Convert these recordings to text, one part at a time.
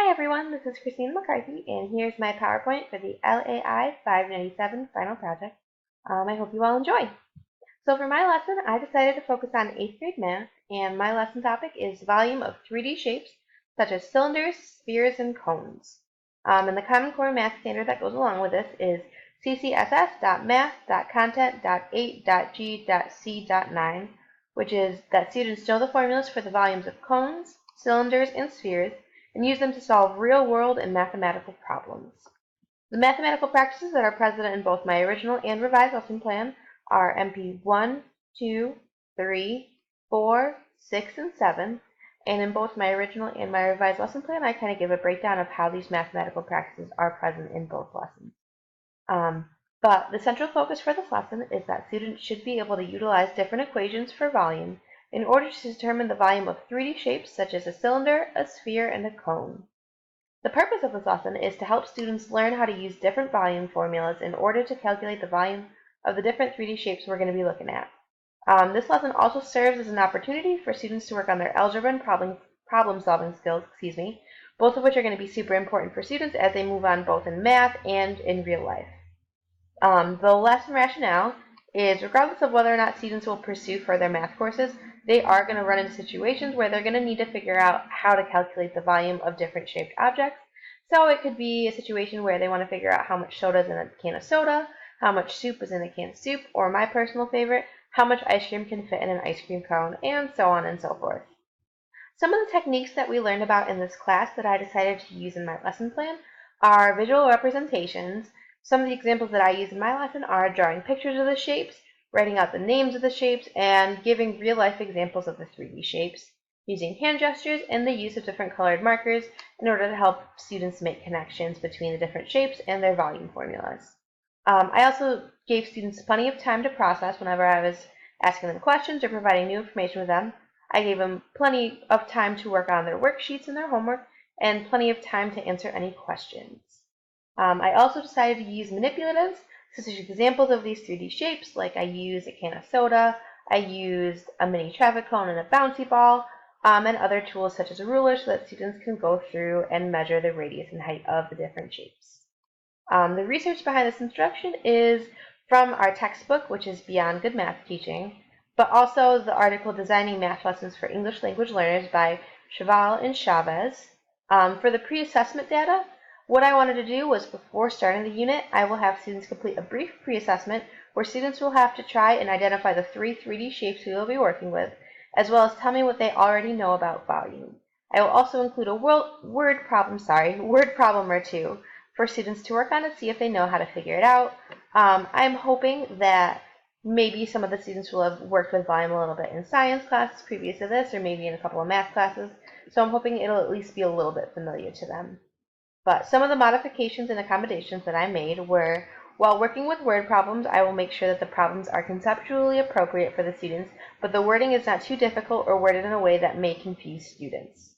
Hi everyone, this is Christine McCarthy, and here's my PowerPoint for the LAI 597 final project. I hope you all enjoy. So for my lesson, I decided to focus on 8th grade math, and my lesson topic is volume of 3D shapes such as cylinders, spheres, and cones. And the Common Core math standard that goes along with this is ccss.math.content.8.g.c.9, which is that students know the formulas for the volumes of cones, cylinders, and spheres, and use them to solve real-world and mathematical problems. The mathematical practices that are present in both my original and revised lesson plan are MP 1, 2, 3, 4, 6, and 7, and in both my original and my revised lesson plan, I kind of give a breakdown of how these mathematical practices are present in both lessons. But the central focus for this lesson is that students should be able to utilize different equations for volume in order to determine the volume of 3D shapes such as a cylinder, a sphere, and a cone. The purpose of this lesson is to help students learn how to use different volume formulas in order to calculate the volume of the different 3D shapes we're going to be looking at. This lesson also serves as an opportunity for students to work on their algebra and problem-solving skills, both of which are going to be super important for students as they move on both in math and in real life. The lesson rationale is regardless of whether or not students will pursue further math courses, they are going to run into situations where they're going to need to figure out how to calculate the volume of different shaped objects. So it could be a situation where they want to figure out how much soda is in a can of soda, how much soup is in a can of soup, or my personal favorite, how much ice cream can fit in an ice cream cone, and so on and so forth. Some of the techniques that we learned about in this class that I decided to use in my lesson plan are visual representations. Some of the examples that I use in my lesson are drawing pictures of the shapes, writing out the names of the shapes, and giving real-life examples of the 3D shapes, using hand gestures and the use of different colored markers in order to help students make connections between the different shapes and their volume formulas. I also gave students plenty of time to process whenever I was asking them questions or providing new information with them. I gave them plenty of time to work on their worksheets and their homework, and plenty of time to answer any questions. I also decided to use manipulatives, such as examples of these 3D shapes, like I used a can of soda, I used a mini traffic cone and a bouncy ball, and other tools such as a ruler so that students can go through and measure the radius and height of the different shapes. The research behind this instruction is from our textbook, which is Beyond Good Math Teaching, but also the article Designing Math Lessons for English Language Learners by Cheval and Chavez. For the pre-assessment data, what I wanted to do was before starting the unit, I will have students complete a brief pre-assessment where students will have to try and identify the 3D shapes we will be working with, as well as tell me what they already know about volume. I will also include a word problem or two for students to work on to see if they know how to figure it out. I'm hoping that maybe some of the students will have worked with volume a little bit in science classes previous to this, or maybe in a couple of math classes, so I'm hoping it'll at least be a little bit familiar to them. But some of the modifications and accommodations that I made were, while working with word problems, I will make sure that the problems are conceptually appropriate for the students, but the wording is not too difficult or worded in a way that may confuse students.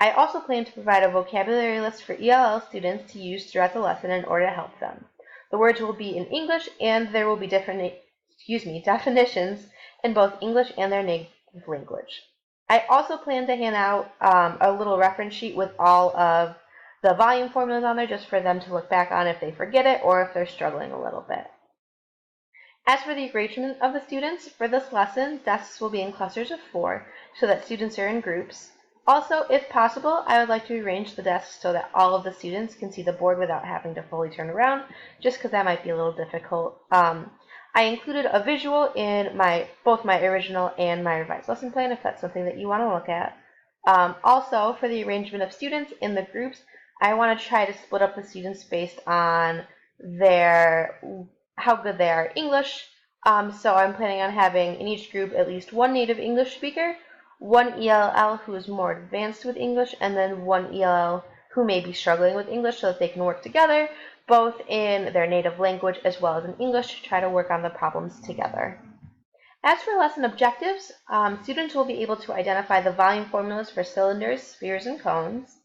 I also plan to provide a vocabulary list for ELL students to use throughout the lesson in order to help them. The words will be in English, and there will be definitions in both English and their native language. I also plan to hand out a little reference sheet with all of the volume formulas on there just for them to look back on if they forget it or if they're struggling a little bit. As for the arrangement of the students, for this lesson, desks will be in clusters of 4 so that students are in groups. Also, if possible, I would like to arrange the desks so that all of the students can see the board without having to fully turn around, just because that might be a little difficult. I included a visual in both my original and my revised lesson plan if that's something that you want to look at. Also, for the arrangement of students in the groups, I want to try to split up the students based on how good they are at English. So I'm planning on having in each group at least one native English speaker, one ELL who is more advanced with English, and then one ELL who may be struggling with English so that they can work together, both in their native language as well as in English, to try to work on the problems together. As for lesson objectives, students will be able to identify the volume formulas for cylinders, spheres, and cones.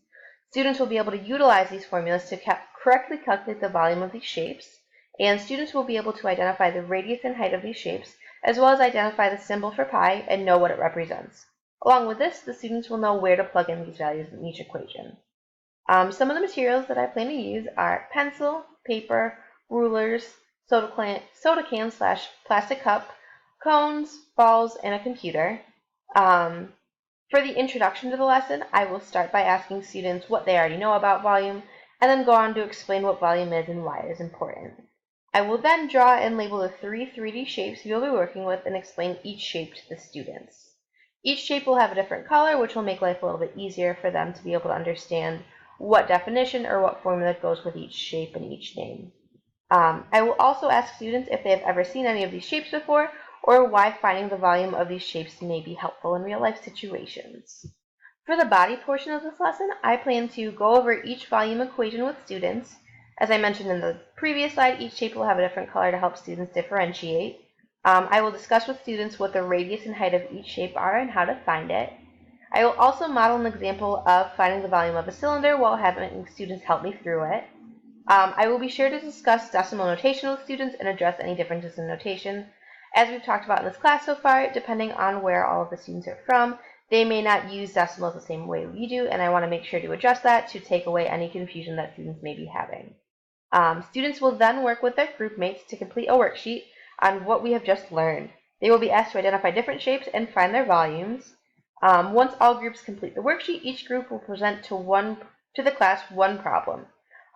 Students will be able to utilize these formulas to correctly calculate the volume of these shapes, and students will be able to identify the radius and height of these shapes, as well as identify the symbol for pi and know what it represents. Along with this, the students will know where to plug in these values in each equation. Some of the materials that I plan to use are pencil, paper, rulers, soda can / plastic cup, cones, balls, and a computer. For the introduction to the lesson, I will start by asking students what they already know about volume, and then go on to explain what volume is and why it is important. I will then draw and label the 3D shapes you'll be working with and explain each shape to the students. Each shape will have a different color, which will make life a little bit easier for them to be able to understand what definition or what formula goes with each shape and each name. I will also ask students if they have ever seen any of these shapes before, or why finding the volume of these shapes may be helpful in real-life situations. For the body portion of this lesson, I plan to go over each volume equation with students. As I mentioned in the previous slide, each shape will have a different color to help students differentiate. I will discuss with students what the radius and height of each shape are and how to find it. I will also model an example of finding the volume of a cylinder while having students help me through it. I will be sure to discuss decimal notation with students and address any differences in notation. As we've talked about in this class so far, depending on where all of the students are from, they may not use decimals the same way we do, and I want to make sure to adjust that to take away any confusion that students may be having. Students will then work with their group mates to complete a worksheet on what we have just learned. They will be asked to identify different shapes and find their volumes. Once all groups complete the worksheet, each group will present to the class one problem.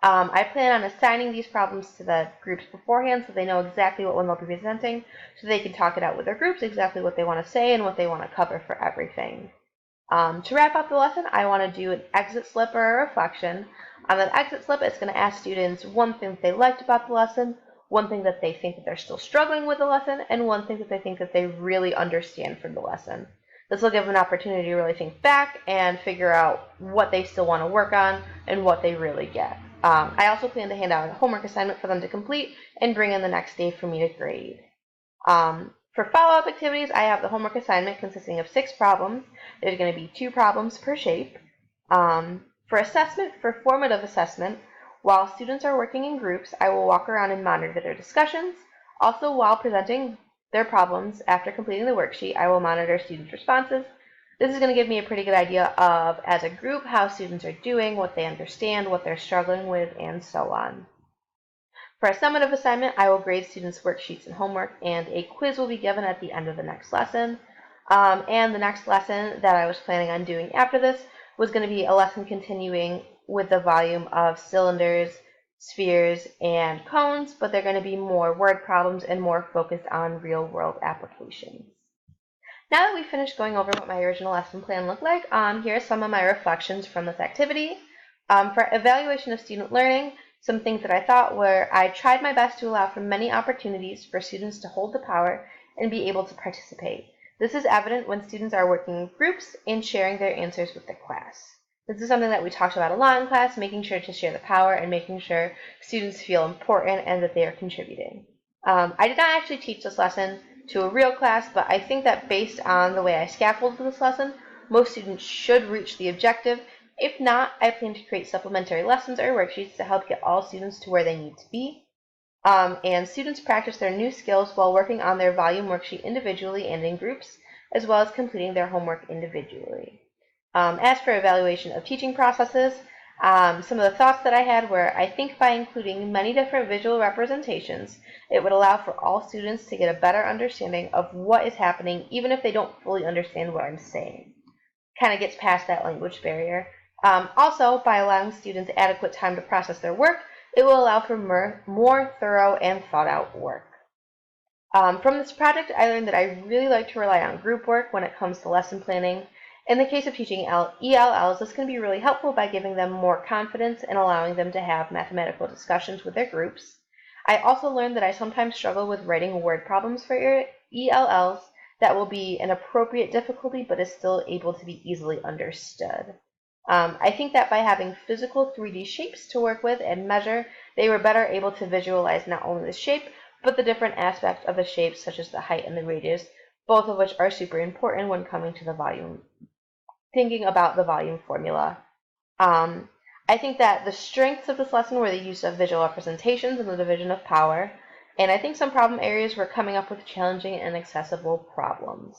I plan on assigning these problems to the groups beforehand so they know exactly what one they'll be presenting, so they can talk it out with their groups, exactly what they want to say and what they want to cover for everything. To wrap up the lesson, I want to do an exit slip or a reflection. On that exit slip, it's going to ask students one thing that they liked about the lesson, one thing that they think that they're still struggling with the lesson, and one thing that they think that they really understand from the lesson. This will give them an opportunity to really think back and figure out what they still want to work on and what they really get. I also plan to hand out a homework assignment for them to complete and bring in the next day for me to grade. For follow-up activities, I have the homework assignment consisting of 6 problems. There's going to be 2 problems per shape. For assessment, for formative assessment, while students are working in groups, I will walk around and monitor their discussions. Also, while presenting their problems after completing the worksheet, I will monitor students' responses. This is going to give me a pretty good idea of, as a group, how students are doing, what they understand, what they're struggling with, and so on. For a summative assignment, I will grade students' worksheets and homework, and a quiz will be given at the end of the next lesson. And the next lesson that I was planning on doing after this was going to be a lesson continuing with the volume of cylinders, spheres, and cones, but they're going to be more word problems and more focused on real-world applications. Now that we've finished going over what my original lesson plan looked like, here are some of my reflections from this activity. For evaluation of student learning, some things that I thought were I tried my best to allow for many opportunities for students to hold the power and be able to participate. This is evident when students are working in groups and sharing their answers with the class. This is something that we talked about a lot in class, making sure to share the power and making sure students feel important and that they are contributing. I did not actually teach this lesson to a real class, but I think that based on the way I scaffolded this lesson, most students should reach the objective. If not, I plan to create supplementary lessons or worksheets to help get all students to where they need to be. And students practice their new skills while working on their volume worksheet individually and in groups, as well as completing their homework individually. As for evaluation of teaching processes, some of the thoughts that I had were, I think by including many different visual representations, it would allow for all students to get a better understanding of what is happening, even if they don't fully understand what I'm saying. Kind of gets past that language barrier. Also, by allowing students adequate time to process their work, it will allow for more thorough and thought-out work. From this project, I learned that I really like to rely on group work when it comes to lesson planning. In the case of teaching ELLs, this can be really helpful by giving them more confidence and allowing them to have mathematical discussions with their groups. I also learned that I sometimes struggle with writing word problems for ELLs that will be an appropriate difficulty but is still able to be easily understood. I think that by having physical 3D shapes to work with and measure, they were better able to visualize not only the shape, but the different aspects of the shape, such as the height and the radius, both of which are super important when coming to the volume, thinking about the volume formula. I think that the strengths of this lesson were the use of visual representations and the division of power, and I think some problem areas were coming up with challenging and accessible problems.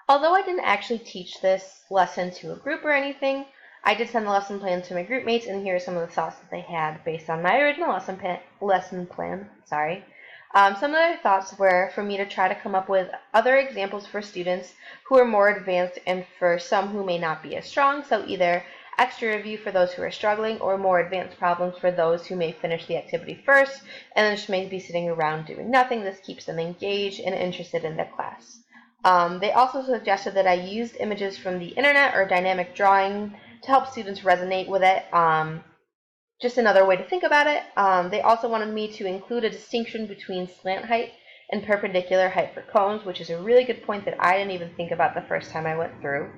Although I didn't actually teach this lesson to a group or anything, I did send the lesson plan to my group mates, and here are some of the thoughts that they had based on my original lesson plan. Some of their thoughts were for me to try to come up with other examples for students who are more advanced and for some who may not be as strong, so either extra review for those who are struggling or more advanced problems for those who may finish the activity first and then just may be sitting around doing nothing. This keeps them engaged and interested in the class. They also suggested that I used images from the internet or dynamic drawing to help students resonate with it. Just another way to think about it. They also wanted me to include a distinction between slant height and perpendicular height for cones, which is a really good point that I didn't even think about the first time I went through.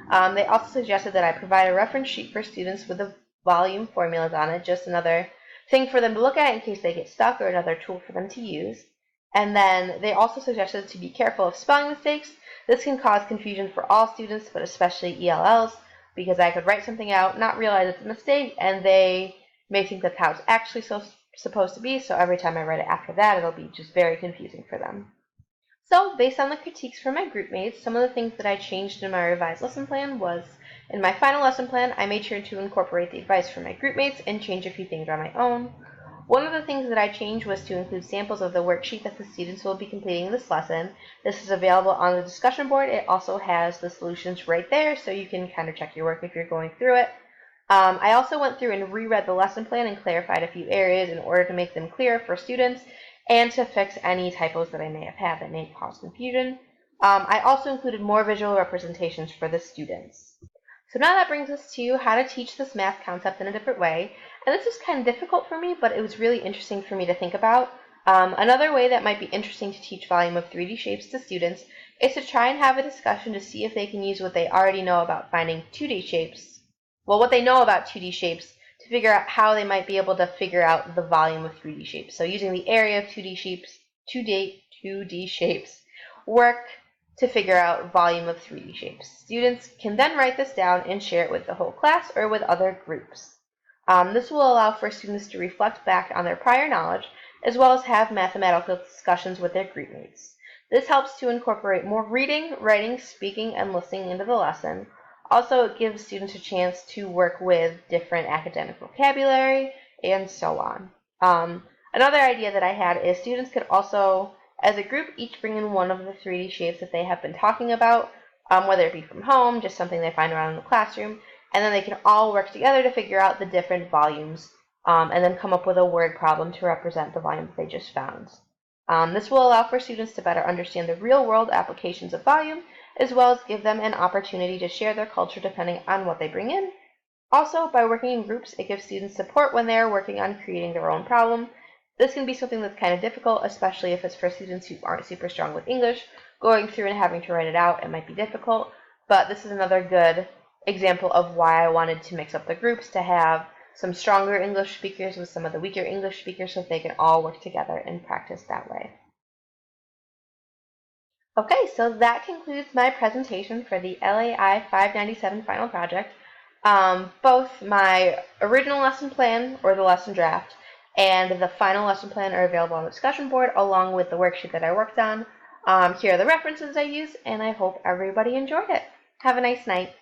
They also suggested that I provide a reference sheet for students with the volume formulas on it, just another thing for them to look at in case they get stuck or another tool for them to use. And then they also suggested to be careful of spelling mistakes. This can cause confusion for all students, but especially ELLs, because I could write something out, not realize it's a mistake, and they may think that's how it's actually supposed to be, so every time I write it after that, it'll be just very confusing for them. So, based on the critiques from my group mates, some of the things that I changed in my revised lesson plan was, in my final lesson plan, I made sure to incorporate the advice from my group mates and change a few things on my own. One of the things that I changed was to include samples of the worksheet that the students will be completing this lesson. This is available on the discussion board. It also has the solutions right there, so you can kind of check your work if you're going through it. I also went through and reread the lesson plan and clarified a few areas in order to make them clear for students and to fix any typos that I may have had that may cause confusion. I also included more visual representations for the students. So now that brings us to how to teach this math concept in a different way. And this was kind of difficult for me, but it was really interesting for me to think about. Another way that might be interesting to teach volume of 3D shapes to students is to try and have a discussion to see if they can use what they already know about finding 2D shapes. Well, what they know about 2D shapes to figure out how they might be able to figure out the volume of 3D shapes. So using the area of 2D shapes work to figure out volume of 3D shapes. Students can then write this down and share it with the whole class or with other groups. This will allow for students to reflect back on their prior knowledge as well as have mathematical discussions with their group mates. This helps to incorporate more reading, writing, speaking, and listening into the lesson. Also, it gives students a chance to work with different academic vocabulary and so on. Another idea that I had is students could also, as a group, each bring in one of the 3D shapes that they have been talking about, whether it be from home, just something they find around in the classroom, and then they can all work together to figure out the different volumes and then come up with a word problem to represent the volume that they just found. This will allow for students to better understand the real-world applications of volume, as well as give them an opportunity to share their culture depending on what they bring in. Also, by working in groups, it gives students support when they are working on creating their own problem. This can be something that's kind of difficult, especially if it's for students who aren't super strong with English. Going through and having to write it out, it might be difficult, but this is another good example of why I wanted to mix up the groups to have some stronger English speakers with some of the weaker English speakers so they can all work together and practice that way. Okay, so that concludes my presentation for the LAI 597 final project. Both my original lesson plan, or the lesson draft, and the final lesson plan are available on the discussion board, along with the worksheet that I worked on. Here are the references I used, and I hope everybody enjoyed it. Have a nice night.